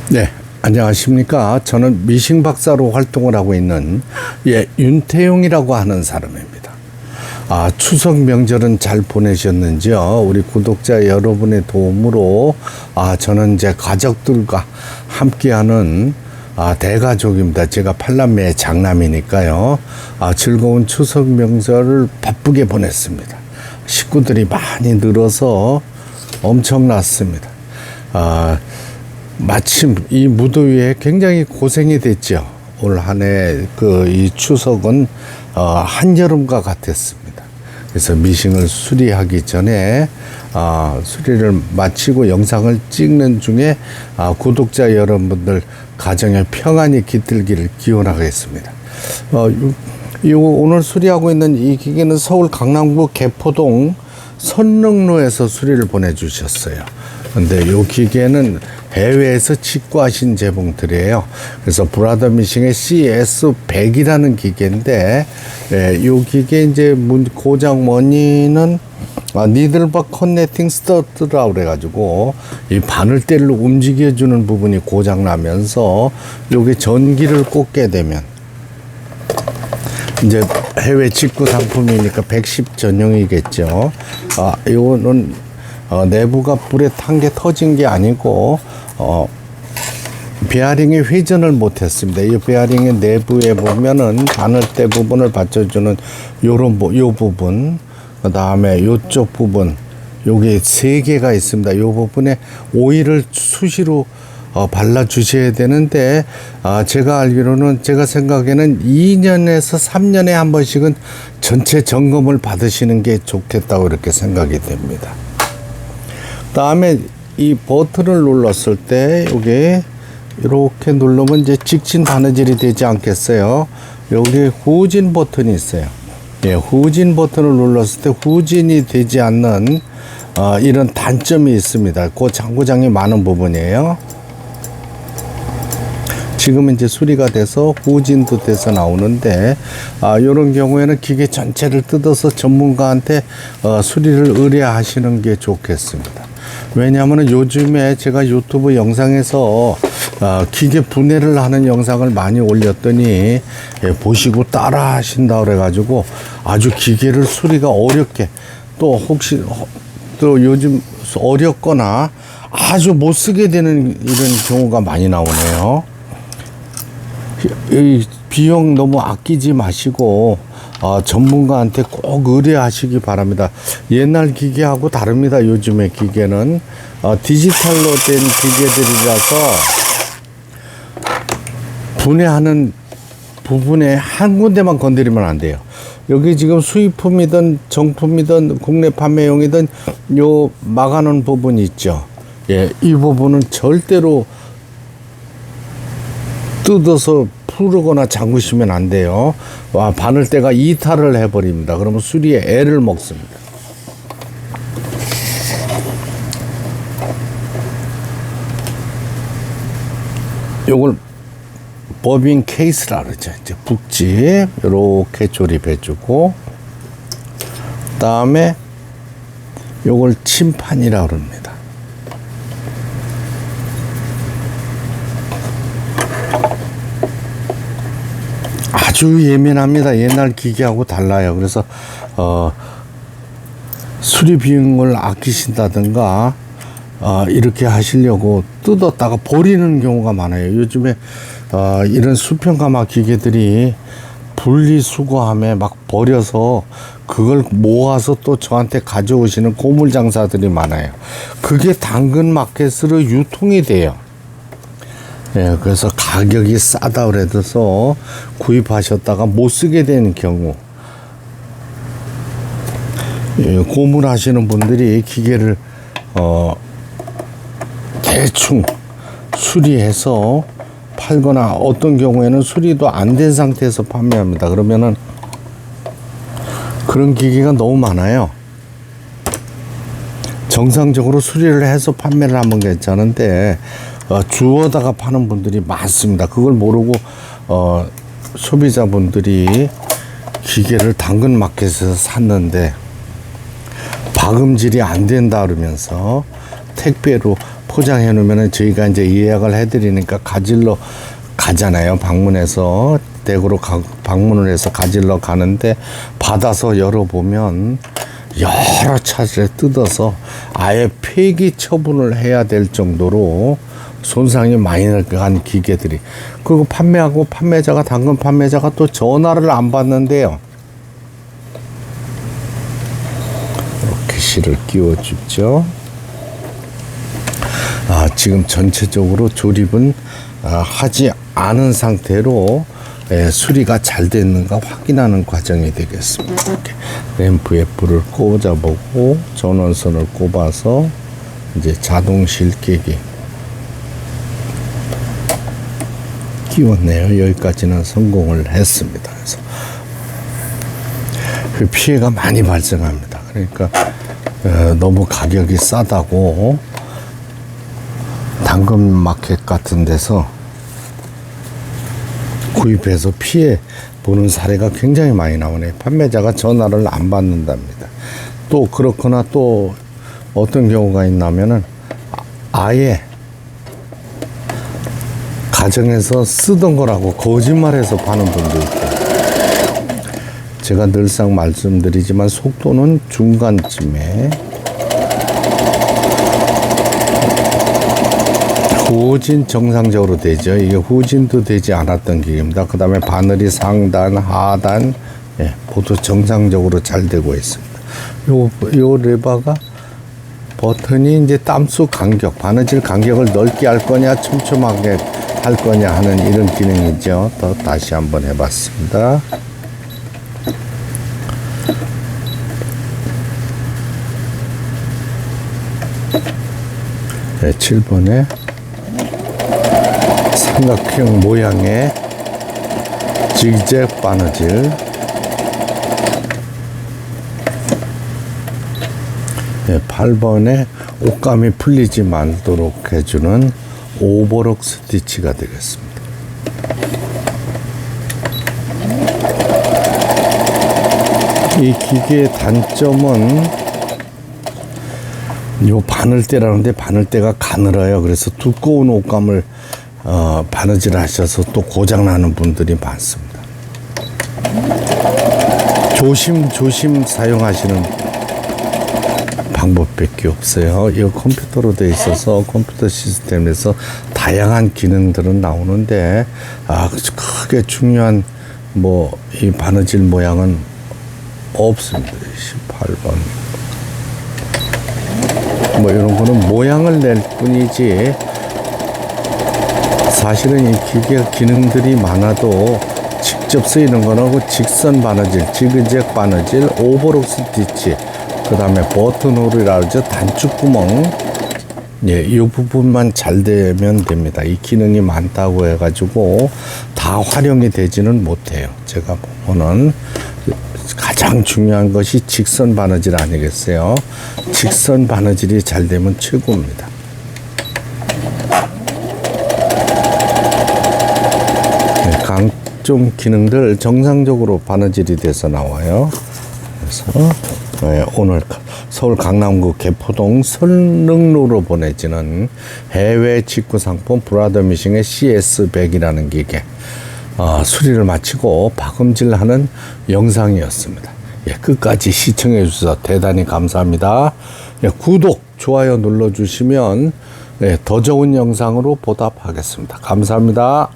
네, 안녕하십니까. 저는 미싱 박사로 활동을 하고 있는 윤태용이라고 하는 사람입니다. 추석 명절은 잘 보내셨는지요? 우리 구독자 여러분의 도움으로 저는 이제 가족들과 함께하는 대가족입니다. 제가 8남매의 장남이니까요. 즐거운 추석 명절을 바쁘게 보냈습니다. 식구들이 많이 늘어서 엄청났습니다. 마침 이 무더위에 굉장히 고생이 됐죠. 올 한 해 이 추석은 한여름과 같았습니다. 그래서 미싱을 수리하기 전에 수리를 마치고 영상을 찍는 중에 구독자 여러분들 가정에 평안이 깃들기를 기원하겠습니다. 오늘 수리하고 있는 이 기계는 서울 강남구 개포동 선릉로에서 수리를 보내주셨어요. 근데 이 기계는 해외에서 직구하신 제품들이에요. 그래서 브라더 미싱의 CS100이라는 기계인데, 이 기계 이제 고장 원인은 니들박 커넥팅 스터드라고 그래가지고 이 바늘대를 움직여주는 부분이 고장 나면서 요게 전기를 꽂게 되면 이제 해외 직구 상품이니까 110 전용이겠죠. 이거는 내부가 불에 탄 게 터진 게 아니고 베어링이 회전을 못했습니다. 이 베어링의 내부에 보면은 바늘대 부분을 받쳐주는 요 부분, 그 다음에 요쪽 부분, 요게 3개가 있습니다. 요 부분에 오일을 수시로 발라 주셔야 되는데, 제가 알기로는, 제가 생각에는 2년에서 3년에 한 번씩은 전체 점검을 받으시는 게 좋겠다고 이렇게 생각이 됩니다. 다음에 이 버튼을 눌렀을 때 요게 이렇게 누르면 이제 직진 바느질이 되지 않겠어요. 여기 후진 버튼이 있어요. 후진 버튼을 눌렀을 때 후진이 되지 않는 이런 단점이 있습니다. 그 장구장이 많은 부분이에요. 지금은 이제 수리가 돼서 후진도 돼서 나오는데, 이런 경우에는 기계 전체를 뜯어서 전문가한테 수리를 의뢰하시는 게 좋겠습니다. 왜냐하면 요즘에 제가 유튜브 영상에서 기계 분해를 하는 영상을 많이 올렸더니 보시고 따라 하신다 그래가지고 아주 기계를 수리가 어렵게, 또 혹시 또 요즘 어렵거나 아주 못 쓰게 되는 이런 경우가 많이 나오네요. 이 비용 너무 아끼지 마시고 전문가한테 꼭 의뢰하시기 바랍니다. 옛날 기계하고 다릅니다. 요즘의 기계는 디지털로 된 기계들이라서 분해하는 부분에 한 군데만 건드리면 안 돼요. 여기 지금 수입품이든 정품이든 국내 판매용이든 요 막아놓은 부분이 있죠. 이 부분은 절대로 뜯어서 풀거나 잠그시면 안 돼요. 바늘대가 이탈을 해버립니다. 그러면 수리에 애를 먹습니다. 요걸 버빙 케이스라 그러죠. 이제 북지 이렇게 조립해주고, 다음에 요걸 침판이라 그럽니다. 아주 예민합니다. 옛날 기계하고 달라요. 그래서 수리 비용을 아끼신다든가 이렇게 하시려고 뜯었다가 버리는 경우가 많아요. 요즘에 이런 수평가마 기계들이 분리수거함에 막 버려서 그걸 모아서 또 저한테 가져오시는 고물 장사들이 많아요. 그게 당근 마켓으로 유통이 돼요. 그래서 가격이 싸다 그래서 구입하셨다가 못 쓰게 되는 경우, 고물하시는 분들이 기계를 대충 수리해서 팔거나 어떤 경우에는 수리도 안 된 상태에서 판매합니다. 그러면은 그런 기계가 너무 많아요. 정상적으로 수리를 해서 판매를 하면 괜찮은데 주워다가 파는 분들이 많습니다. 그걸 모르고 소비자분들이 기계를 당근마켓에서 샀는데 박음질이 안 된다 그러면서 택배로 포장해 놓으면은 저희가 이제 예약을 해드리니까 가지러 가잖아요. 방문해서 댁으로 방문을 해서 가지러 가는데 받아서 열어보면 여러 차례 뜯어서 아예 폐기 처분을 해야 될 정도로 손상이 많이 간 기계들이. 그리고 판매자가 당근 판매자가 또 전화를 안 받는데요. 이렇게 실을 끼워주죠. 지금 전체적으로 조립은 하지 않은 상태로 수리가 잘 됐는가 확인하는 과정이 되겠습니다. 이렇게 램프에 불을 꽂아보고 전원선을 꼽아서 이제 자동 실끼기 끼웠네요. 여기까지는 성공을 했습니다. 그래서 그 피해가 많이 발생합니다. 그러니까 너무 가격이 싸다고 당근마켓 같은 데서 구입해서 피해 보는 사례가 굉장히 많이 나오네요. 판매자가 전화를 안 받는답니다. 또 그렇거나 또 어떤 경우가 있냐면은 아예 가정에서 쓰던 거라고 거짓말해서 파는 분도 있고, 제가 늘상 말씀드리지만 속도는 중간쯤에 후진 정상적으로 되죠. 이게 후진도 되지 않았던 기계입니다. 그 다음에 바늘이 상단, 하단 모두 정상적으로 잘 되고 있습니다. 요 레버가 버튼이 이제 땀수 간격, 바느질 간격을 넓게 할 거냐, 촘촘하게 할 거냐 하는 이런 기능이죠. 다시 한번 해봤습니다. 네, 7번에 삼각형 모양의 지그재그 바느질, 8번에 옷감이 풀리지 말도록 해주는 오버록 스티치가 되겠습니다. 이 기계의 단점은 요 바늘대라는데 바늘대가 가늘어요. 그래서 두꺼운 옷감을 바느질 하셔서 또 고장 나는 분들이 많습니다. 조심 사용하시는 방법밖에 없어요. 이 컴퓨터로 되어 있어서 컴퓨터 시스템에서 다양한 기능들은 나오는데 크게 중요한 이 바느질 모양은 없습니다. 18번 이런 거는 모양을 낼 뿐이지 사실은 이 기계 기능들이 많아도 직접 쓰이는 거는 직선 바느질, 지그재그 바느질, 오버록 스티치, 그 다음에 버튼홀이라 그러죠. 단축구멍. 이 부분만 잘 되면 됩니다. 이 기능이 많다고 해가지고 다 활용이 되지는 못해요. 제가 보면은 가장 중요한 것이 직선 바느질 아니겠어요? 직선 바느질이 잘 되면 최고입니다. 각종 기능들 정상적으로 바느질이 돼서 나와요. 그래서 오늘 서울 강남구 개포동 선릉로로 보내지는 해외 직구 상품 브라더미싱의 CS100이라는 기계 수리를 마치고 박음질하는 영상이었습니다. 끝까지 시청해 주셔서 대단히 감사합니다. 구독, 좋아요 눌러주시면 더 좋은 영상으로 보답하겠습니다. 감사합니다.